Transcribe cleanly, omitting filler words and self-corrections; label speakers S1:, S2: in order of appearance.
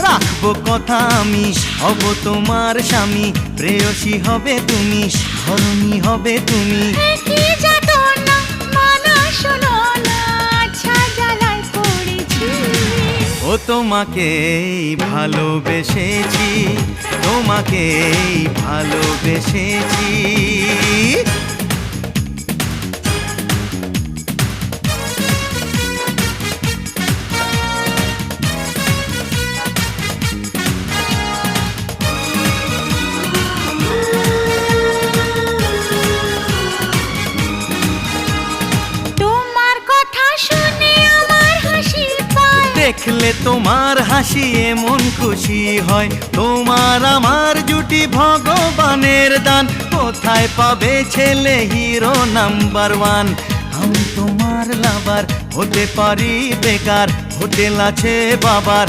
S1: রাখবো কথা আমি, হব তোমার স্বামী, প্রেয়সী হবে তুমি, ধরণী হবে তুমি।
S2: কি যাতনা মানা শোনো না, আচ্ছা জ্বালায় পড়েছি।
S1: ও তোমাকেই ভালোবেসেছি, তোমাকেই ভালোবেসেছি।
S2: তোমার কথা শুনে আমার হাসি পায়,
S1: দেখলে তোমার হাসি এমন খুশি হয়, তোমার আমার জুটি ভগবানের দান। কোথায় পাবে ছেলে হিরো নাম্বার ওয়ান? আমি তোমার লাভার, হতে পারি বেকার, হোটেল আছে বাবার,